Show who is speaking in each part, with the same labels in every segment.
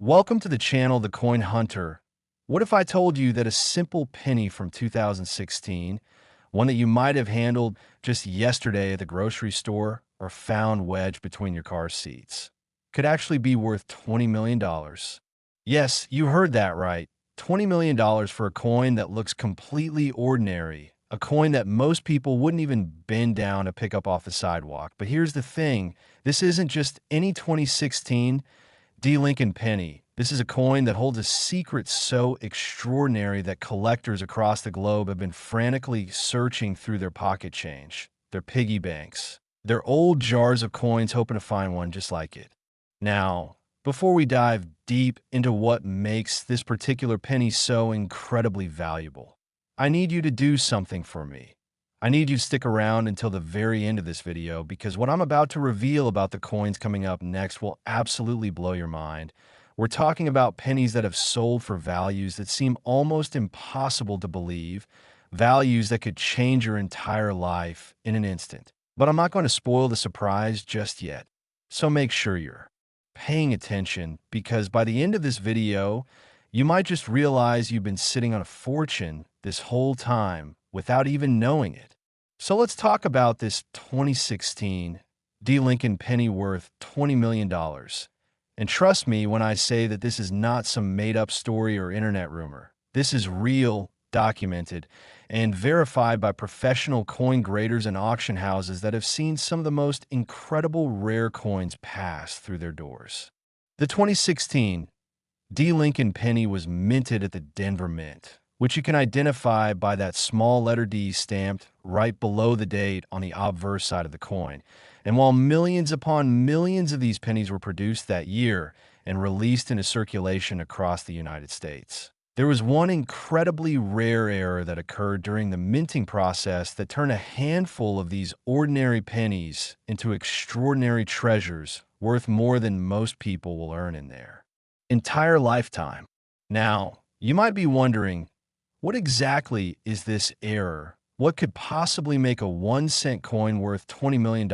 Speaker 1: Welcome to the channel, The Coin Hunter. What if I told you that a simple penny from 2016, one that you might have handled just yesterday at the grocery store or found wedged between your car seats, could actually be worth $20 million? Yes, you heard that right. $20 million for a coin that looks completely ordinary, a coin that most people wouldn't even bend down to pick up off the sidewalk. But here's the thing, this isn't just any 2016 Lincoln Penny. This is a coin that holds a secret so extraordinary that collectors across the globe have been frantically searching through their pocket change, their piggy banks, their old jars of coins, hoping to find one just like it. Now, before we dive deep into what makes this particular penny so incredibly valuable, I need you to do something for me. I need you to stick around until the very end of this video because what I'm about to reveal about the coins coming up next will absolutely blow your mind. We're talking about pennies that have sold for values that seem almost impossible to believe, values that could change your entire life in an instant. But I'm not going to spoil the surprise just yet, so make sure you're paying attention because by the end of this video, you might just realize you've been sitting on a fortune this whole time without even knowing it. So let's talk about this 2016 Lincoln penny worth $20 million. And trust me when I say that this is not some made-up story or internet rumor. This is real, documented, and verified by professional coin graders and auction houses that have seen some of the most incredible rare coins pass through their doors. The 2016 Lincoln penny was minted at the Denver Mint, which you can identify by that small letter D stamped right below the date on the obverse side of the coin. And while millions upon millions of these pennies were produced that year and released into circulation across the United States, there was one incredibly rare error that occurred during the minting process that turned a handful of these ordinary pennies into extraordinary treasures worth more than most people will earn in their entire lifetime. Now, you might be wondering, what exactly is this error? What could possibly make a 1-cent coin worth $20 million?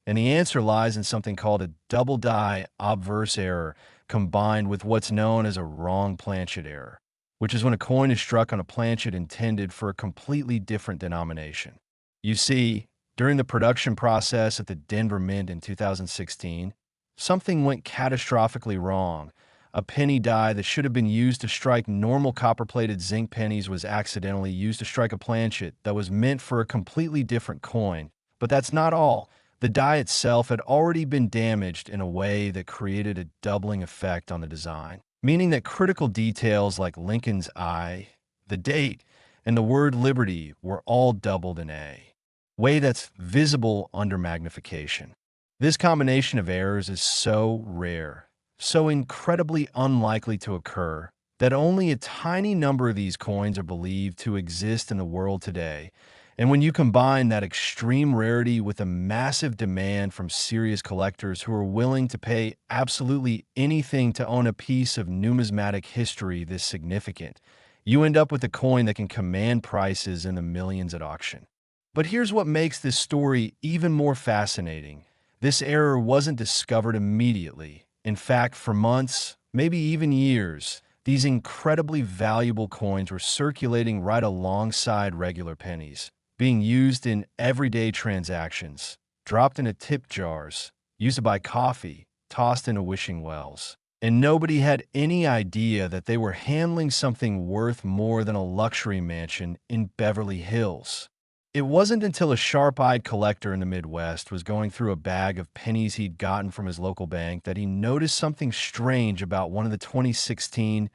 Speaker 1: And the answer lies in something called a double die obverse error combined with what's known as a wrong planchet error, which is when a coin is struck on a planchet intended for a completely different denomination. You see, during the production process at the Denver Mint in 2016, something went catastrophically wrong. A penny die that should have been used to strike normal copper-plated zinc pennies was accidentally used to strike a planchet that was meant for a completely different coin. But that's not all. The die itself had already been damaged in a way that created a doubling effect on the design, meaning that critical details like Lincoln's eye, the date, and the word liberty were all doubled in a way that's visible under magnification. This combination of errors is so rare, so incredibly unlikely to occur, that only a tiny number of these coins are believed to exist in the world today. And when you combine that extreme rarity with a massive demand from serious collectors who are willing to pay absolutely anything to own a piece of numismatic history this significant, you end up with a coin that can command prices in the millions at auction. But here's what makes this story even more fascinating. This error wasn't discovered immediately. In fact, for months, maybe even years, these incredibly valuable coins were circulating right alongside regular pennies, being used in everyday transactions, dropped into tip jars, used to buy coffee, tossed into wishing wells. And nobody had any idea that they were handling something worth more than a luxury mansion in Beverly Hills. It wasn't until a sharp-eyed collector in the Midwest was going through a bag of pennies he'd gotten from his local bank that he noticed something strange about one of the 2016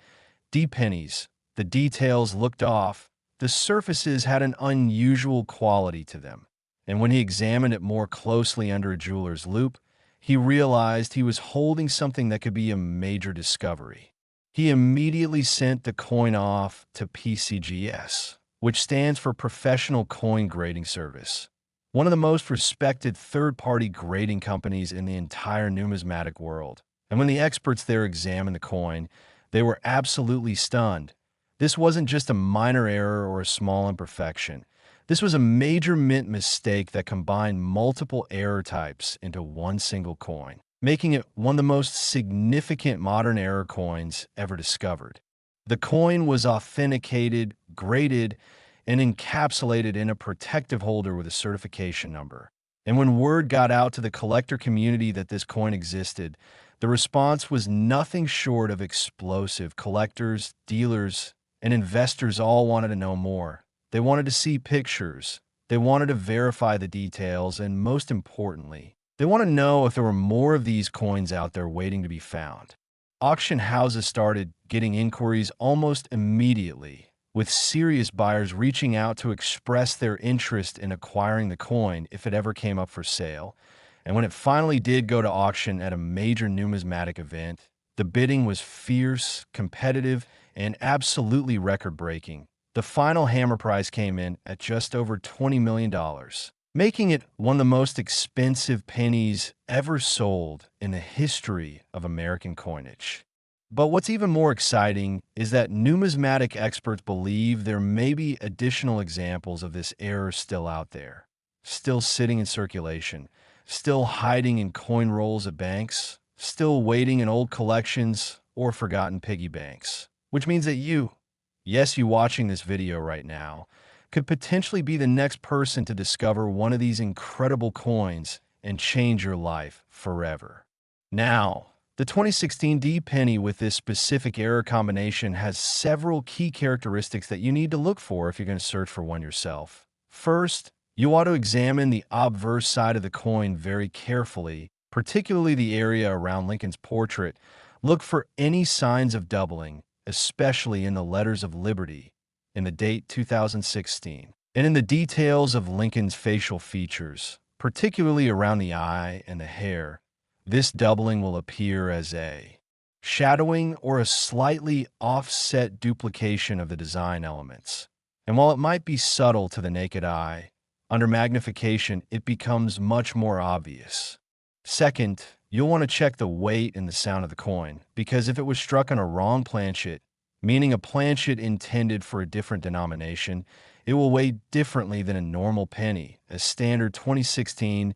Speaker 1: pennies. The details looked off. The surfaces had an unusual quality to them. And when he examined it more closely under a jeweler's loupe, he realized he was holding something that could be a major discovery. He immediately sent the coin off to PCGS, which stands for Professional Coin Grading Service, one of the most respected third-party grading companies in the entire numismatic world. And when the experts there examined the coin, they were absolutely stunned. This wasn't just a minor error or a small imperfection. This was a major mint mistake that combined multiple error types into one single coin. making it one of the most significant modern era coins ever discovered. The coin was authenticated, graded, and encapsulated in a protective holder with a certification number. And when word got out to the collector community that this coin existed, the response was nothing short of explosive. Collectors, dealers, and investors all wanted to know more. They wanted to see pictures. They wanted to verify the details, and most importantly, they want to know if there were more of these coins out there waiting to be found. Auction houses started getting inquiries almost immediately, with serious buyers reaching out to express their interest in acquiring the coin if it ever came up for sale. And when it finally did go to auction at a major numismatic event, the bidding was fierce, competitive, and absolutely record-breaking. The final hammer price came in at just over $20 million, making it one of the most expensive pennies ever sold in the history of American coinage. But what's even more exciting is that numismatic experts believe there may be additional examples of this error still out there, still sitting in circulation, still hiding in coin rolls at banks, still waiting in old collections or forgotten piggy banks. Which means that yes, you watching this video right now, could potentially be the next person to discover one of these incredible coins and change your life forever. Now, the 2016 D penny with this specific error combination has several key characteristics that you need to look for if you're going to search for one yourself. First, you ought to examine the obverse side of the coin very carefully, particularly the area around Lincoln's portrait. Look for any signs of doubling, especially in the letters of liberty, in the date 2016, and in the details of Lincoln's facial features, particularly around the eye and the hair. This doubling will appear as a shadowing or a slightly offset duplication of the design elements. And while it might be subtle to the naked eye, under magnification it becomes much more obvious. Second, you'll want to check the weight and the sound of the coin, because if it was struck on a wrong planchet, meaning a planchet intended for a different denomination, it will weigh differently than a normal penny. A standard 2016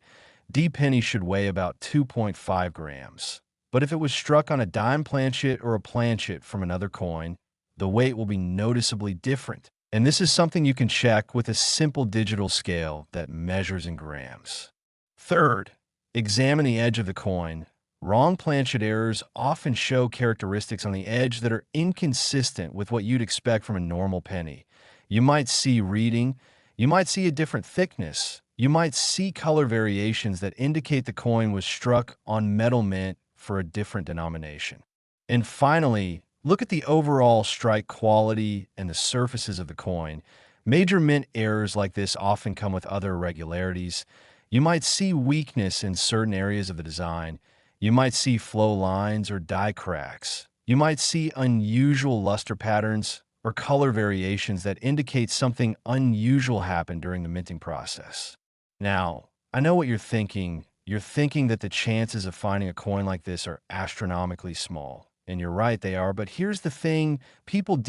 Speaker 1: D penny should weigh about 2.5 grams. But if it was struck on a dime planchet or a planchet from another coin, the weight will be noticeably different. And this is something you can check with a simple digital scale that measures in grams. Third, examine the edge of the coin. Wrong planchet errors often show characteristics on the edge that are inconsistent with what you'd expect from a normal penny. You might see reading, you might see a different thickness, you might see color variations that indicate the coin was struck on metal mint for a different denomination. And finally, look at the overall strike quality and the surfaces of the coin. Major mint errors like this often come with other irregularities. You might see weakness in certain areas of the design. You might see flow lines or die cracks. You might see unusual luster patterns or color variations that indicate something unusual happened during the minting process. Now, I know what you're thinking. You're thinking that the chances of finding a coin like this are astronomically small. And you're right, they are. But here's the thing. People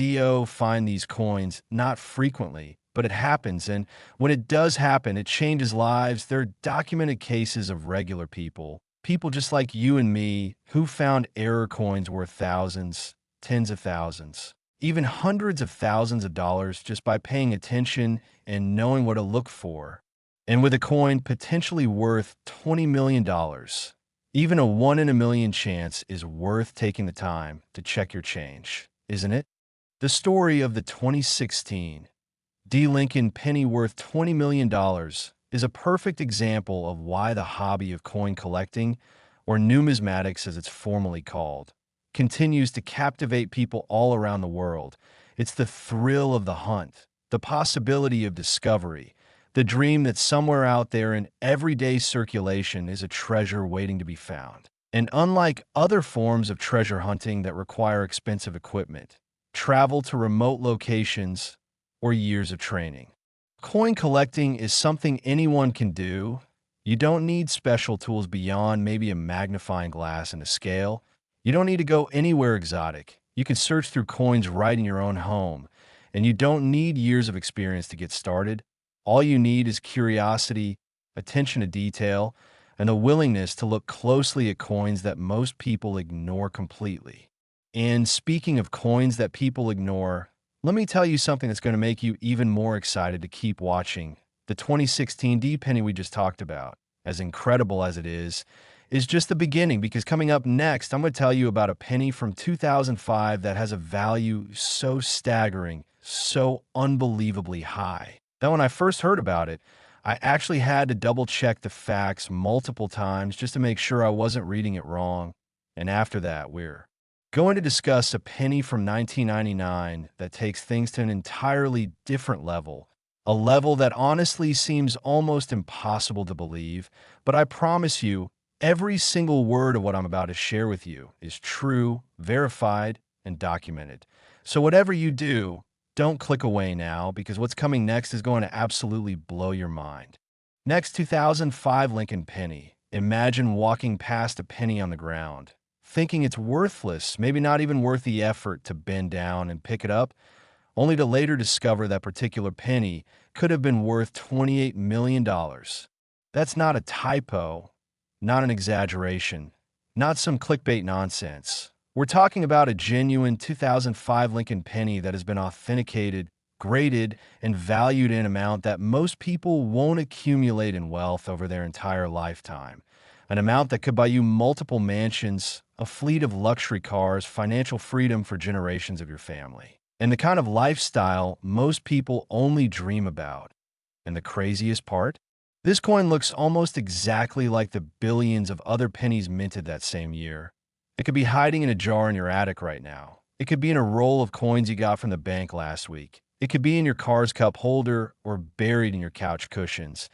Speaker 1: find these coins not frequently, but it happens. And when it does happen, it changes lives. There are documented cases of regular people just like you and me, who found error coins worth thousands, tens of thousands, even hundreds of thousands of dollars just by paying attention and knowing what to look for. And with a coin potentially worth $20 million, even a 1 in a million chance is worth taking the time to check your change, isn't it? The story of the 2016 D. Lincoln penny worth $20 million is a perfect example of why the hobby of coin collecting, or numismatics as it's formally called, continues to captivate people all around the world. It's the thrill of the hunt, the possibility of discovery, the dream that somewhere out there in everyday circulation is a treasure waiting to be found. And unlike other forms of treasure hunting that require expensive equipment, travel to remote locations, or years of training, coin collecting is something anyone can do. You don't need special tools beyond maybe a magnifying glass and a scale. You don't need to go anywhere exotic. You can search through coins right in your own home, and you don't need years of experience to get started. All you need is curiosity, attention to detail, and the willingness to look closely at coins that most people ignore completely. And speaking of coins that people ignore, let me tell you something that's going to make you even more excited to keep watching. The 2016 D penny we just talked about, as incredible as it is just the beginning, because coming up next, I'm going to tell you about a penny from 2005 that has a value so staggering, so unbelievably high, that when I first heard about it, I actually had to double check the facts multiple times just to make sure I wasn't reading it wrong. And after that, we're going to discuss a penny from 1999 that takes things to an entirely different level, a level that honestly seems almost impossible to believe, but I promise you, every single word of what I'm about to share with you is true, verified, and documented. So whatever you do, don't click away now, because what's coming next is going to absolutely blow your mind. Next, 2005 Lincoln Penny. Imagine walking past a penny on the ground, thinking it's worthless, maybe not even worth the effort to bend down and pick it up, only to later discover that particular penny could have been worth $28 million. That's not a typo, not an exaggeration, not some clickbait nonsense. We're talking about a genuine 2005 Lincoln Penny that has been authenticated, graded, and valued in an amount that most people won't accumulate in wealth over their entire lifetime. An amount that could buy you multiple mansions, a fleet of luxury cars, financial freedom for generations of your family, and the kind of lifestyle most people only dream about. And the craziest part? This coin looks almost exactly like the billions of other pennies minted that same year. It could be hiding in a jar in your attic right now. It could be in a roll of coins you got from the bank last week. It could be in your car's cup holder or buried in your couch cushions.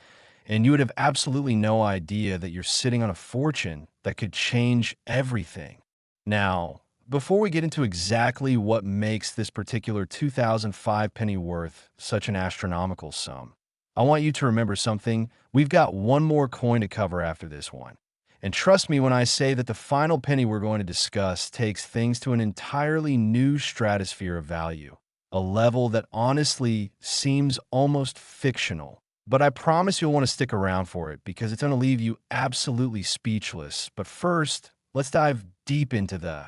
Speaker 1: And you would have absolutely no idea that you're sitting on a fortune that could change everything. Now, before we get into exactly what makes this particular 2005 penny worth such an astronomical sum, I want you to remember something. We've got one more coin to cover after this one. And trust me when I say that the final penny we're going to discuss takes things to an entirely new stratosphere of value, a level that honestly seems almost fictional. But I promise you'll want to stick around for it, because it's going to leave you absolutely speechless. But first, let's dive deep into the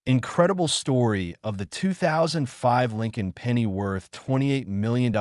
Speaker 1: incredible story of the 2005 Lincoln Penny worth $28 million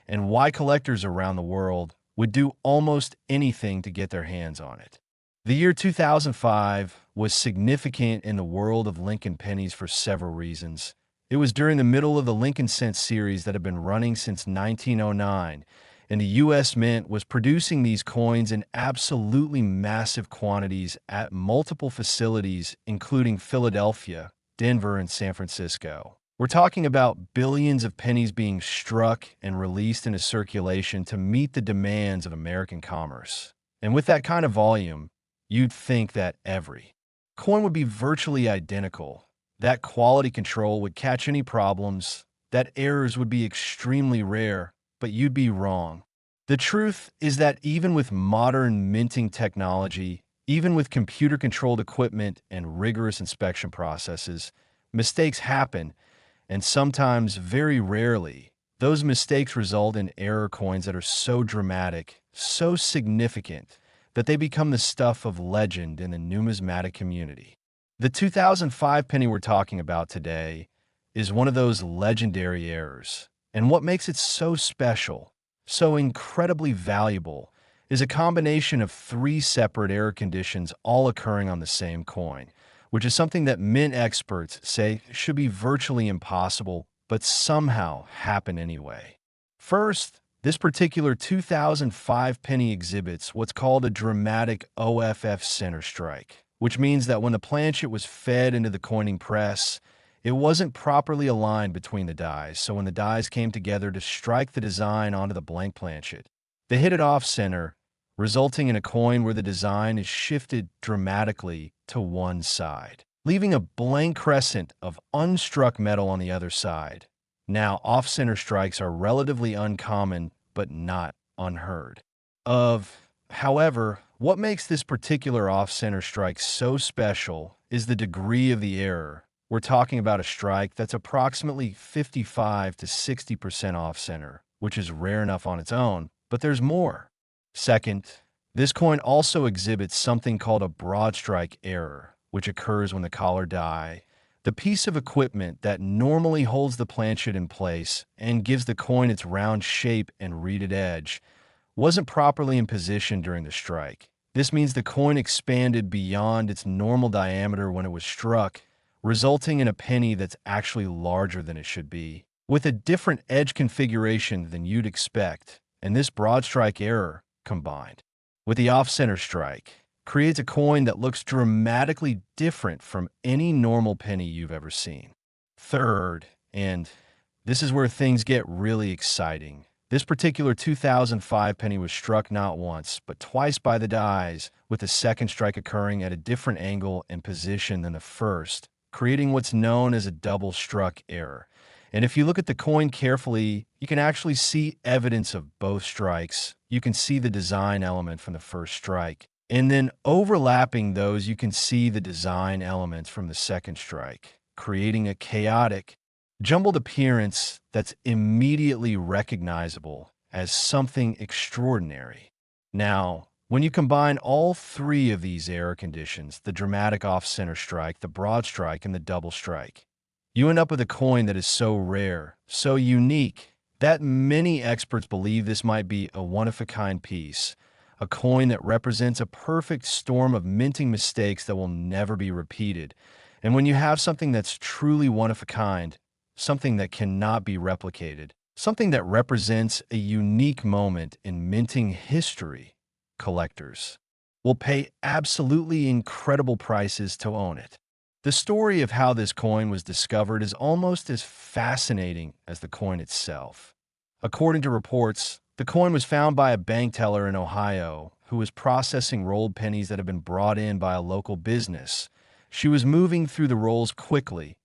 Speaker 1: and why collectors around the world would do almost anything to get their hands on it. The year 2005 was significant in the world of Lincoln pennies for several reasons. It was during the middle of the Lincoln Cent series that had been running since 1909, and the U.S. Mint was producing these coins in absolutely massive quantities at multiple facilities, including Philadelphia, Denver, and San Francisco. We're talking about billions of pennies being struck and released into circulation to meet the demands of American commerce. And with that kind of volume, you'd think that every coin would be virtually identical, that quality control would catch any problems, that errors would be extremely rare, but you'd be wrong. The truth is that even with modern minting technology, even with computer-controlled equipment and rigorous inspection processes, mistakes happen. And sometimes, very rarely, those mistakes result in error coins that are so dramatic, so significant, that they become the stuff of legend in the numismatic community. The 2005 penny we're talking about today is one of those legendary errors. And what makes it so special, so incredibly valuable, is a combination of three separate error conditions all occurring on the same coin, which is something that mint experts say should be virtually impossible, but somehow happen anyway. First, this particular 2005 penny exhibits what's called a dramatic OFF center strike, which means that when the planchet was fed into the coining press, it wasn't properly aligned between the dies, so when the dies came together to strike the design onto the blank planchet, they hit it off center, resulting in a coin where the design is shifted dramatically to one side, leaving a blank crescent of unstruck metal on the other side. Now, off-center strikes are relatively uncommon, but not unheard of. However, what makes this particular off-center strike so special is the degree of the error. We're talking about a strike that's approximately 55 to 60% off-center, which is rare enough on its own, but there's more. Second, This coin also exhibits something called a broad strike error, which occurs when the collar die, the piece of equipment that normally holds the planchet in place and gives the coin its round shape and reeded edge, wasn't properly in position during the strike. This means the coin expanded beyond its normal diameter when it was struck, resulting in a penny that's actually larger than it should be, with a different edge configuration than you'd expect, and this broad strike error, combined with the off-center strike, creates a coin that looks dramatically different from any normal penny you've ever seen. Third, and this is where things get really exciting, this particular 2005 penny was struck not once, but twice by the dies, with the second strike occurring at a different angle and position than the first, creating what's known as a double struck error. And if you look at the coin carefully, you can actually see evidence of both strikes. You can see the design element from the first strike. And then overlapping those, you can see the design elements from the second strike, creating a chaotic, jumbled appearance that's immediately recognizable as something extraordinary. Now, when you combine all three of these error conditions, the dramatic off-center strike, the broad strike, and the double strike, you end up with a coin that is so rare, so unique, that many experts believe this might be a one-of-a-kind piece, a coin that represents a perfect storm of minting mistakes that will never be repeated. And when you have something that's truly one-of-a-kind, something that cannot be replicated, something that represents a unique moment in minting history, collectors will pay absolutely incredible prices to own it. The story of how this coin was discovered is almost as fascinating as the coin itself. According to reports, the coin was found by a bank teller in Ohio who was processing rolled pennies that had been brought in by a local business. She was moving through the rolls quickly,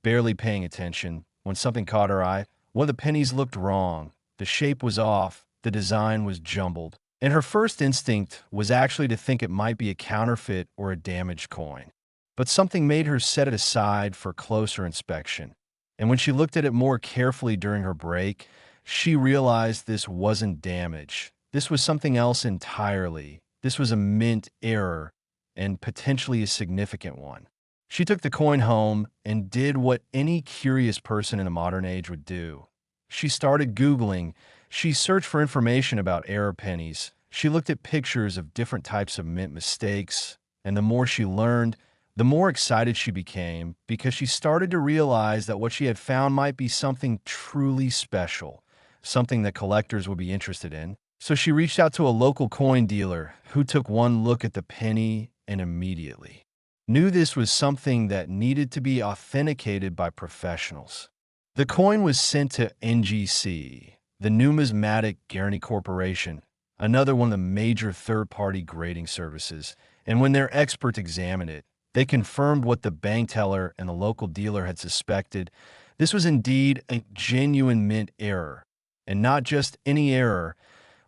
Speaker 1: barely paying attention, when something caught her eye. One of the pennies looked wrong. The shape was off, the design was jumbled, and her first instinct was actually to think it might be a counterfeit or a damaged coin. But something made her set it aside for closer inspection. And when she looked at it more carefully during her break, she realized this wasn't damage. This was something else entirely. This was a mint error, and potentially a significant one. She took the coin home and did what any curious person in the modern age would do. She started Googling. She searched for information about error pennies. She looked at pictures of different types of mint mistakes, and the more she learned, the more excited she became, because she started to realize that what she had found might be something truly special, something that collectors would be interested in. So she reached out to a local coin dealer who took one look at the penny and immediately knew this was something that needed to be authenticated by professionals. The coin was sent to NGC, the Numismatic Guarantee Corporation, another one of the major third-party grading services, and when their experts examined it, they confirmed what the bank teller and the local dealer had suspected. This was indeed a genuine mint error, and not just any error,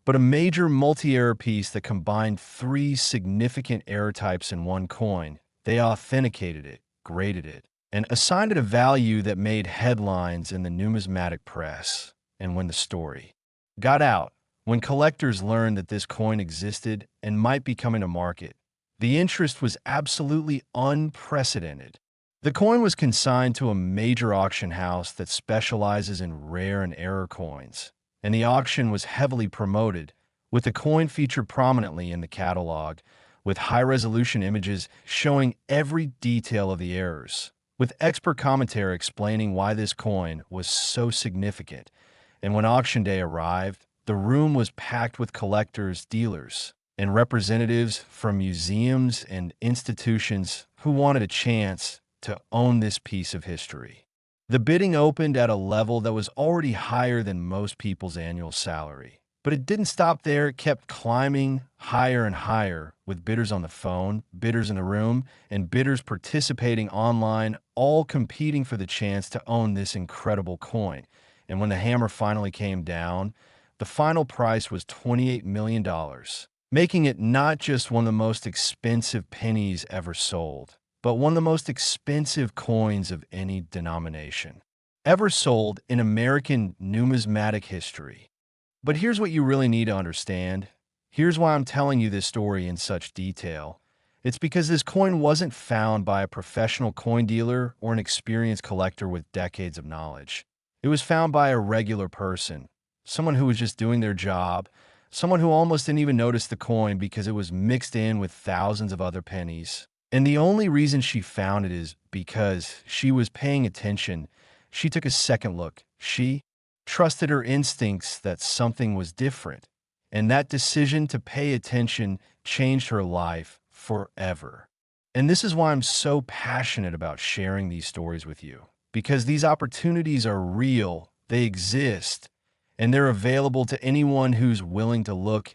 Speaker 1: but a major multi-error piece that combined three significant error types in one coin. They authenticated it, graded it, and assigned it a value that made headlines in the numismatic press. And when the story got out, when collectors learned that this coin existed and might be coming to market, the interest was absolutely unprecedented. The coin was consigned to a major auction house that specializes in rare and error coins, and the auction was heavily promoted, with the coin featured prominently in the catalog, with high-resolution images showing every detail of the errors, with expert commentary explaining why this coin was so significant. And when auction day arrived, the room was packed with collectors, dealers, and representatives from museums and institutions who wanted a chance to own this piece of history. The bidding opened at a level that was already higher than most people's annual salary. But it didn't stop there. It kept climbing higher and higher, with bidders on the phone, bidders in the room, and bidders participating online, all competing for the chance to own this incredible coin. And when the hammer finally came down, the final price was $28 million, making it not just one of the most expensive pennies ever sold, but one of the most expensive coins of any denomination ever sold in American numismatic history. But here's what you really need to understand. Here's why I'm telling you this story in such detail. It's because this coin wasn't found by a professional coin dealer or an experienced collector with decades of knowledge. It was found by a regular person, someone who was just doing their job, someone who almost didn't even notice the coin because it was mixed in with thousands of other pennies. And the only reason she found it is because she was paying attention. She took a second look. She trusted her instincts that something was different. And that decision to pay attention changed her life forever. And this is why I'm so passionate about sharing these stories with you, because these opportunities are real, they exist, and they're available to anyone who's willing to look,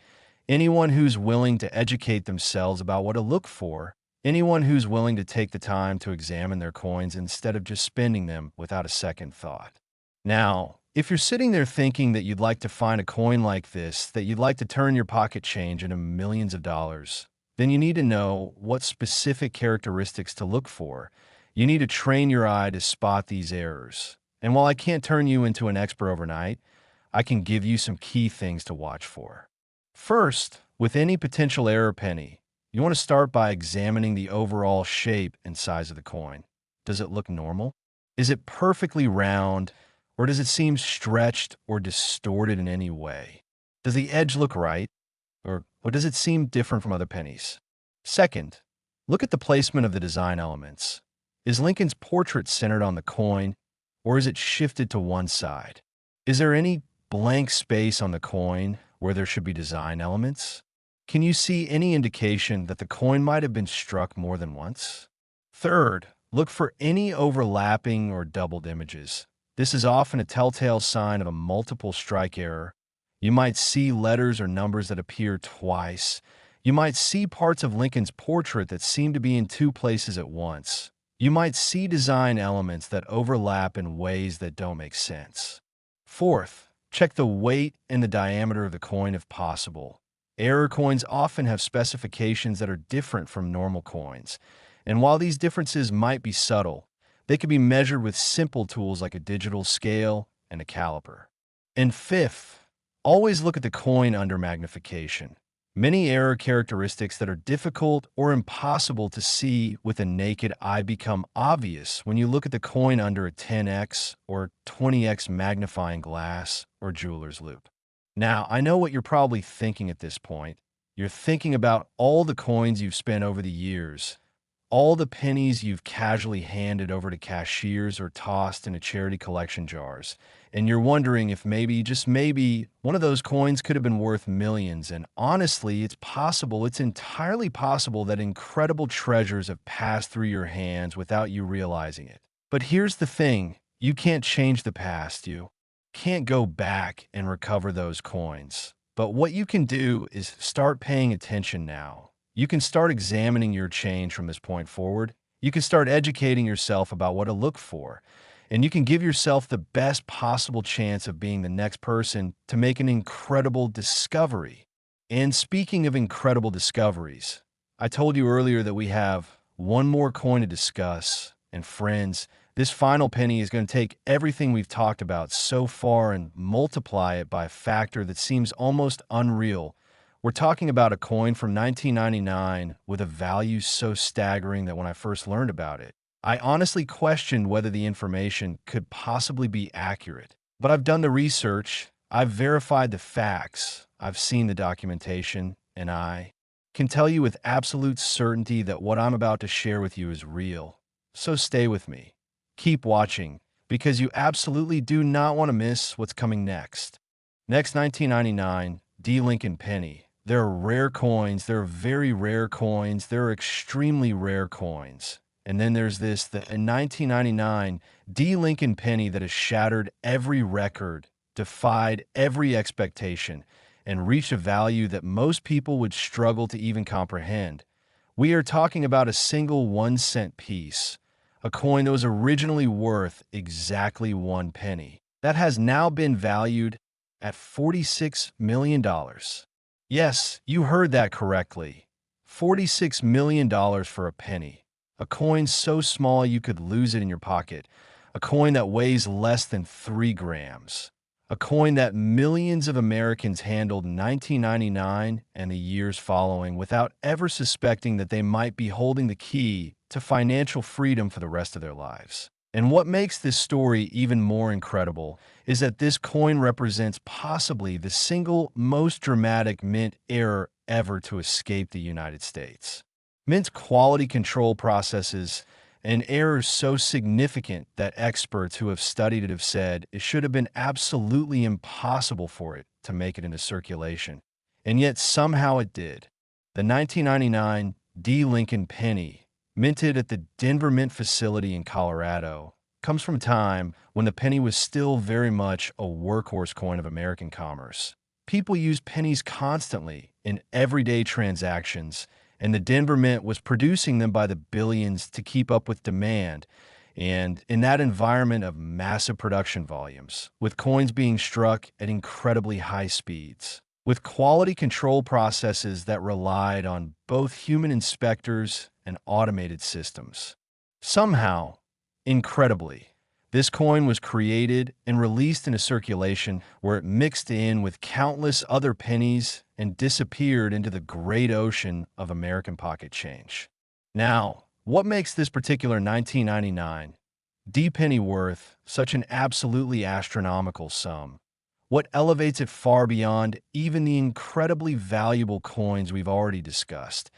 Speaker 1: anyone who's willing to educate themselves about what to look for, anyone who's willing to take the time to examine their coins instead of just spending them without a second thought. Now, if you're sitting there thinking that you'd like to find a coin like this, that you'd like to turn your pocket change into millions of dollars, then you need to know what specific characteristics to look for. You need to train your eye to spot these errors. And while I can't turn you into an expert overnight, I can give you some key things to watch for. First, with any potential error penny, you want to start by examining the overall shape and size of the coin. Does it look normal? Is it perfectly round, or does it seem stretched or distorted in any way? Does the edge look right, or does it seem different from other pennies? Second, look at the placement of the design elements. Is Lincoln's portrait centered on the coin, or is it shifted to one side? Is there any blank space on the coin where there should be design elements? Can you see any indication that the coin might have been struck more than once? Third, look for any overlapping or doubled images. This is often a telltale sign of a multiple strike error. You might see letters or numbers that appear twice. You might see parts of Lincoln's portrait that seem to be in two places at once. You might see design elements that overlap in ways that don't make sense. Fourth, check the weight and the diameter of the coin if possible. Error coins often have specifications that are different from normal coins, and while these differences might be subtle, they can be measured with simple tools like a digital scale and a caliper. And fifth, always look at the coin under magnification. Many error characteristics that are difficult or impossible to see with a naked eye become obvious when you look at the coin under a 10x or 20x magnifying glass or jeweler's loupe. Now, I know what you're probably thinking at this point. You're thinking about all the coins you've spent over the years, all the pennies you've casually handed over to cashiers or tossed into charity collection jars, and you're wondering if maybe, just maybe, one of those coins could have been worth millions. And honestly, it's possible, it's entirely possible that incredible treasures have passed through your hands without you realizing it. But here's the thing, you can't change the past, you can't go back and recover those coins. But what you can do is start paying attention now. You can start examining your change from this point forward. You can start educating yourself about what to look for. And you can give yourself the best possible chance of being the next person to make an incredible discovery. And speaking of incredible discoveries, I told you earlier that we have one more coin to discuss. And friends, this final penny is going to take everything we've talked about so far and multiply it by a factor that seems almost unreal. We're talking about a coin from 1999 with a value so staggering that when I first learned about it, I honestly questioned whether the information could possibly be accurate. But I've done the research, I've verified the facts, I've seen the documentation, and I can tell you with absolute certainty that what I'm about to share with you is real. So stay with me. Keep watching, because you absolutely do not want to miss what's coming next. Next, 1999, Lincoln Penny. There are rare coins, there are very rare coins, there are extremely rare coins. And then there's the 1999 Lincoln Penny that has shattered every record, defied every expectation, and reached a value that most people would struggle to even comprehend. We are talking about a single 1-cent piece, a coin that was originally worth exactly 1 penny. That has now been valued at $46 million. Yes, you heard that correctly. $46 million for a penny. A coin so small you could lose it in your pocket. A coin that weighs less than 3 grams. a coin that millions of Americans handled in 1999 and the years following without ever suspecting that they might be holding the key to financial freedom for the rest of their lives. And what makes this story even more incredible is that this coin represents possibly the single most dramatic mint error ever to escape the United States. Mint's quality control processes an error so significant that experts who have studied it have said it should have been absolutely impossible for it to make it into circulation. And yet somehow it did. The 1999 Lincoln Penny, minted at the Denver Mint facility in Colorado, comes from a time when the penny was still very much a workhorse coin of American commerce. People used pennies constantly in everyday transactions, and the Denver Mint was producing them by the billions to keep up with demand. And in that environment of massive production volumes, with coins being struck at incredibly high speeds, with quality control processes that relied on both human inspectors and automated systems. Somehow, incredibly, this coin was created and released into circulation where it mixed in with countless other pennies and disappeared into the great ocean of American pocket change. Now, what makes this particular 1999 D-penny worth such an absolutely astronomical sum? What elevates it far beyond even the incredibly valuable coins we've already discussed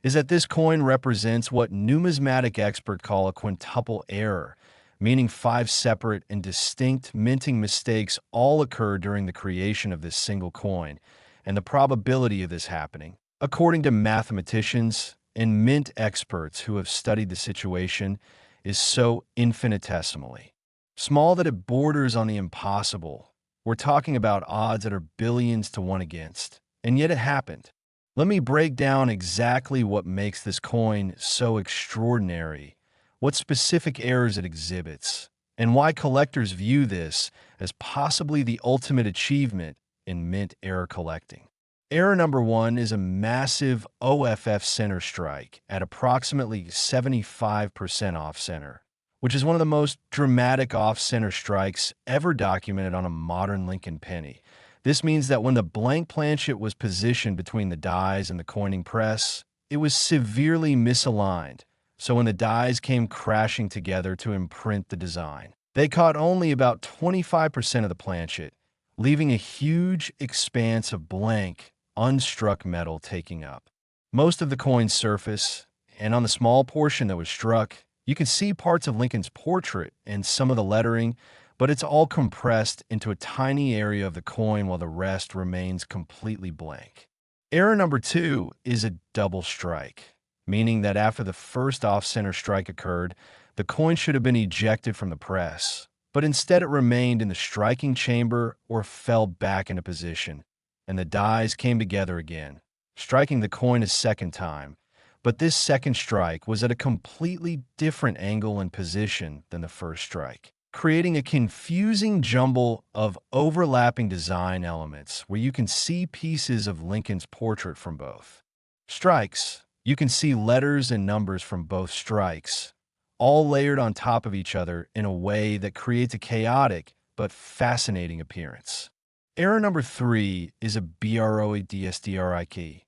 Speaker 1: is that this coin represents what numismatic experts call a quintuple error, meaning 5 separate and distinct minting mistakes all occurred during the creation of this single coin, and the probability of this happening, according to mathematicians and mint experts who have studied the situation, is so infinitesimally small that it borders on the impossible. We're talking about odds that are billions to 1 against, and yet it happened. Let me break down exactly what makes this coin so extraordinary, what specific errors it exhibits, and why collectors view this as possibly the ultimate achievement in mint error collecting. Error number 1 is a massive OFF center strike at approximately 75% off-center, which is one of the most dramatic off-center strikes ever documented on a modern Lincoln penny. This means that when the blank planchet was positioned between the dies and the coining press, it was severely misaligned. So when the dies came crashing together to imprint the design, they caught only about 25% of the planchet, leaving a huge expanse of blank, unstruck metal taking up most of the coin's surface, and on the small portion that was struck, you can see parts of Lincoln's portrait and some of the lettering, but it's all compressed into a tiny area of the coin while the rest remains completely blank. Error number 2 is a double strike, meaning that after the first off-center strike occurred, the coin should have been ejected from the press, but instead it remained in the striking chamber or fell back into position, and the dies came together again, striking the coin a second time. But this second strike was at a completely different angle and position than the first strike, creating a confusing jumble of overlapping design elements where you can see pieces of Lincoln's portrait from both strikes. You can see letters and numbers from both strikes, all layered on top of each other in a way that creates a chaotic but fascinating appearance. Error number 3 is a BROEDSDRIK,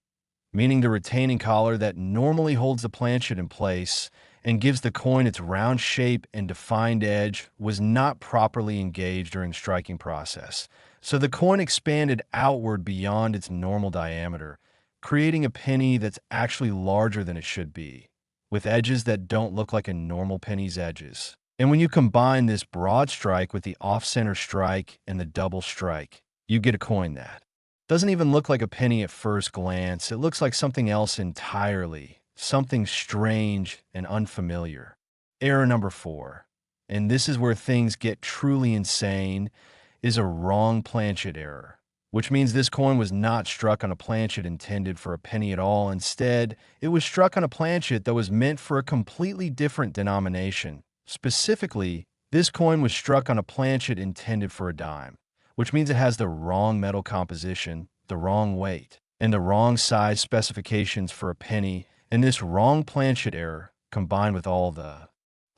Speaker 1: meaning the retaining collar that normally holds the planchet in place and gives the coin its round shape and defined edge was not properly engaged during the striking process. So the coin expanded outward beyond its normal diameter, creating a penny that's actually larger than it should be, with edges that don't look like a normal penny's edges. And when you combine this broad strike with the off-center strike and the double strike, you get a coin that doesn't even look like a penny at first glance. It looks like something else entirely, something strange and unfamiliar. Error number 4, and this is where things get truly insane, is a wrong planchet error, which means this coin was not struck on a planchet intended for a penny at all. Instead, it was struck on a planchet that was meant for a completely different denomination. Specifically, this coin was struck on a planchet intended for a dime, which means it has the wrong metal composition, the wrong weight, and the wrong size specifications for a penny, and this wrong planchet error, combined with all the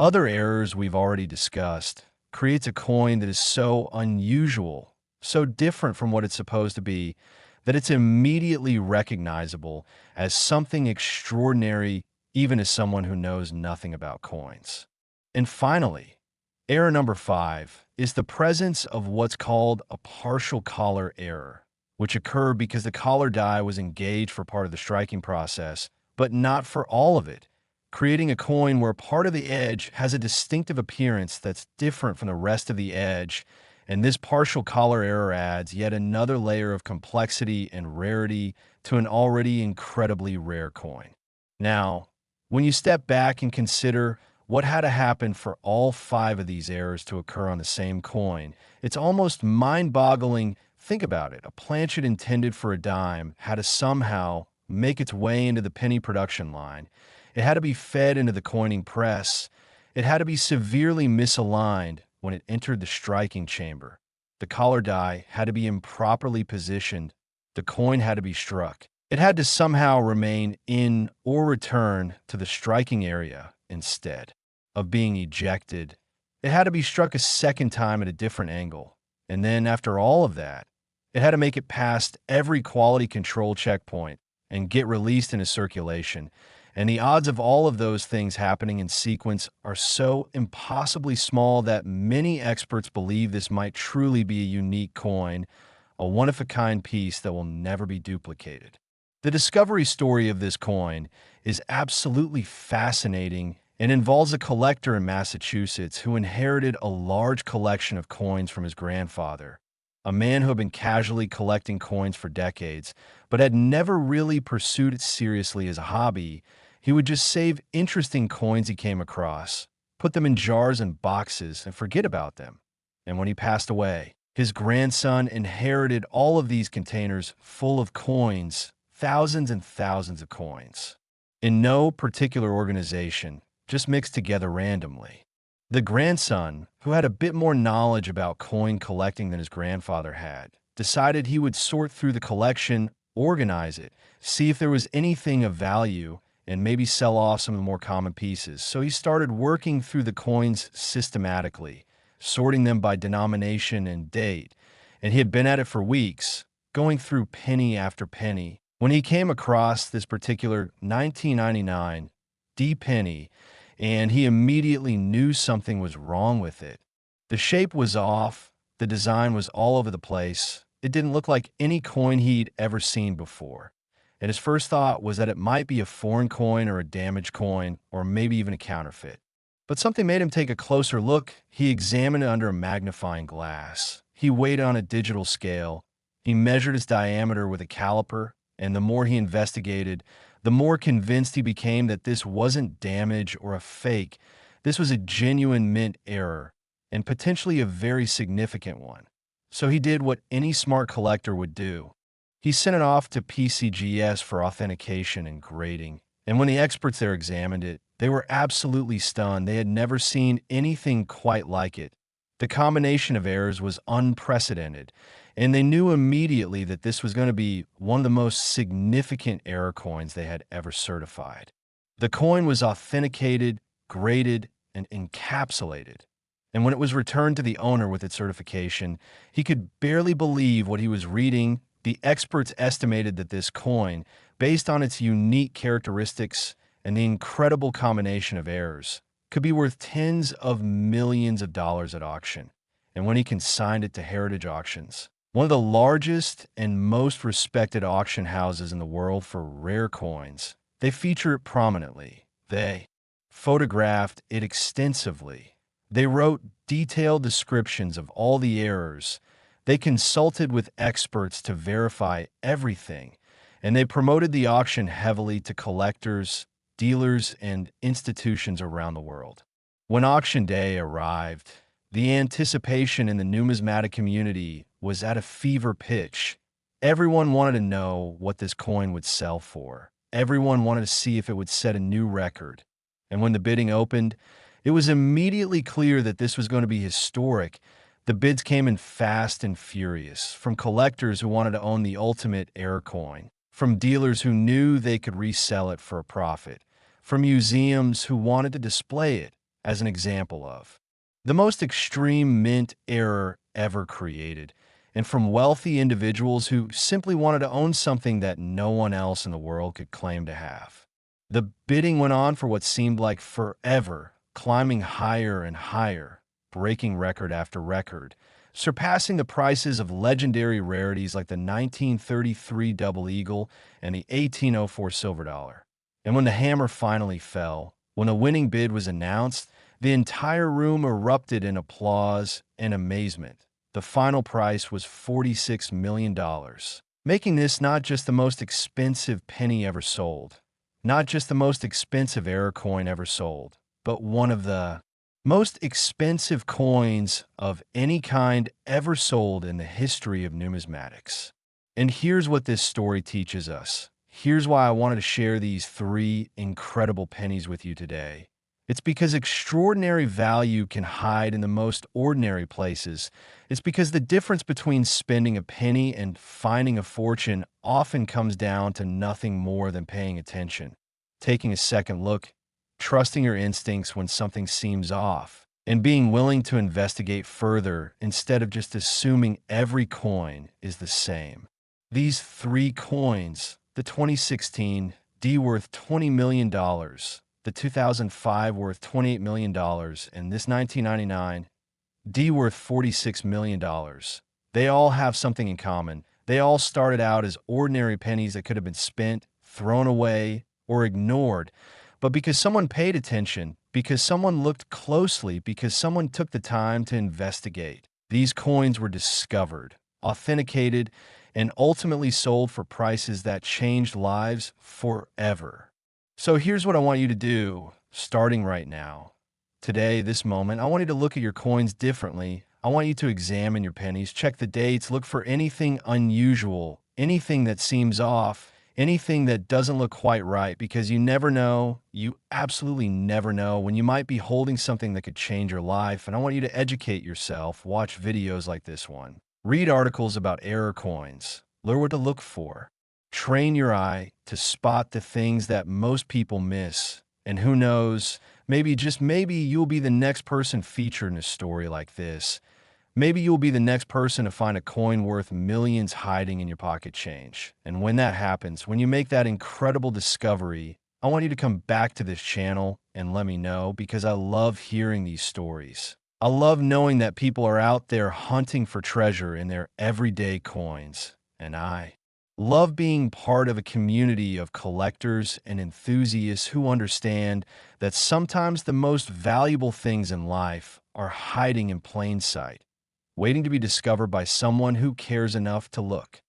Speaker 1: other errors we've already discussed, creates a coin that is so unusual, so different from what it's supposed to be that it's immediately recognizable as something extraordinary, even as someone who knows nothing about coins. And finally, error number 5 is the presence of what's called a partial collar error, which occurred because the collar die was engaged for part of the striking process, but not for all of it, creating a coin where part of the edge has a distinctive appearance that's different from the rest of the edge, and this partial collar error adds yet another layer of complexity and rarity to an already incredibly rare coin. Now, when you step back and consider what had to happen for all 5 of these errors to occur on the same coin, it's almost mind-boggling. Think about it. A planchet intended for a dime had to somehow make its way into the penny production line. It had to be fed into the coining press. It had to be severely misaligned when it entered the striking chamber. The collar die had to be improperly positioned. The coin had to be struck. It had to somehow remain in or return to the striking area instead of being ejected. It had to be struck a second time at a different angle. And then after all of that, it had to make it past every quality control checkpoint and get released into circulation. And the odds of all of those things happening in sequence are so impossibly small that many experts believe this might truly be a unique coin, a one-of-a-kind piece that will never be duplicated. The discovery story of this coin is absolutely fascinating and involves a collector in Massachusetts who inherited a large collection of coins from his grandfather, a man who had been casually collecting coins for decades, but had never really pursued it seriously as a hobby. He would just save interesting coins he came across, put them in jars and boxes, and forget about them. And when he passed away, his grandson inherited all of these containers full of coins, thousands and thousands of coins, in no particular organization, just mixed together randomly. The grandson, who had a bit more knowledge about coin collecting than his grandfather had, decided he would sort through the collection, organize it, see if there was anything of value, and maybe sell off some of the more common pieces. So he started working through the coins systematically, sorting them by denomination and date. And he had been at it for weeks, going through penny after penny, when he came across this particular 1999 D penny, and he immediately knew something was wrong with it. The shape was off, the design was all over the place, it didn't look like any coin he'd ever seen before. And his first thought was that it might be a foreign coin or a damaged coin, or maybe even a counterfeit. But something made him take a closer look. He examined it under a magnifying glass. He weighed it on a digital scale. He measured its diameter with a caliper, and the more he investigated, the more convinced he became that this wasn't damage or a fake. This was a genuine mint error, and potentially a very significant one. So he did what any smart collector would do. He sent it off to PCGS for authentication and grading, and when the experts there examined it, they were absolutely stunned. They had never seen anything quite like it. The combination of errors was unprecedented, and they knew immediately that this was going to be one of the most significant error coins they had ever certified. The coin was authenticated, graded, and encapsulated. And when it was returned to the owner with its certification, he could barely believe what he was reading. The experts estimated that this coin, based on its unique characteristics and the incredible combination of errors, could be worth tens of millions of dollars at auction. And when he consigned it to Heritage Auctions, one of the largest and most respected auction houses in the world for rare coins, they feature it prominently. They photographed it extensively. They wrote detailed descriptions of all the errors. They consulted with experts to verify everything, and they promoted the auction heavily to collectors, dealers, and institutions around the world. When auction day arrived, the anticipation in the numismatic community was at a fever pitch. Everyone wanted to know what this coin would sell for. Everyone wanted to see if it would set a new record. And when the bidding opened, it was immediately clear that this was going to be historic. The bids came in fast and furious, from collectors who wanted to own the ultimate error coin, from dealers who knew they could resell it for a profit, from museums who wanted to display it as an example of the most extreme mint error ever created. and from wealthy individuals who simply wanted to own something that no one else in the world could claim to have. The bidding went on for what seemed like forever, climbing higher and higher, breaking record after record, surpassing the prices of legendary rarities like the 1933 Double Eagle and the 1804 Silver Dollar. And when the hammer finally fell, when a winning bid was announced, the entire room erupted in applause and amazement. The final price was $46 million, making this not just the most expensive penny ever sold, not just the most expensive error coin ever sold, but one of the most expensive coins of any kind ever sold in the history of numismatics. And here's what this story teaches us. Here's why I wanted to share these three incredible pennies with you today. It's because extraordinary value can hide in the most ordinary places. It's because the difference between spending a penny and finding a fortune often comes down to nothing more than paying attention, taking a second look, trusting your instincts when something seems off, and being willing to investigate further instead of just assuming every coin is the same. These three coins, the 2016 D worth $20 million, the 2005 worth $28 million, and this 1999 D worth $46 million. They all have something in common. They all started out as ordinary pennies that could have been spent, thrown away, or ignored. But because someone paid attention, because someone looked closely, because someone took the time to investigate, these coins were discovered, authenticated, and ultimately sold for prices that changed lives forever. So here's what I want you to do, starting right now. Today, this moment, I want you to look at your coins differently. I want you to examine your pennies, check the dates, look for anything unusual, anything that seems off, anything that doesn't look quite right, because you never know, you absolutely never know when you might be holding something that could change your life. And I want you to educate yourself, watch videos like this one, read articles about error coins, learn what to look for, train your eye to spot the things that most people miss. And who knows, maybe, just maybe, you'll be the next person featured in a story like this. Maybe you'll be the next person to find a coin worth millions hiding in your pocket change. And when that happens, when you make that incredible discovery, I want you to come back to this channel and let me know, because I love hearing these stories. I love knowing that people are out there hunting for treasure in their everyday coins. And I love being part of a community of collectors and enthusiasts who understand that sometimes the most valuable things in life are hiding in plain sight, waiting to be discovered by someone who cares enough to look.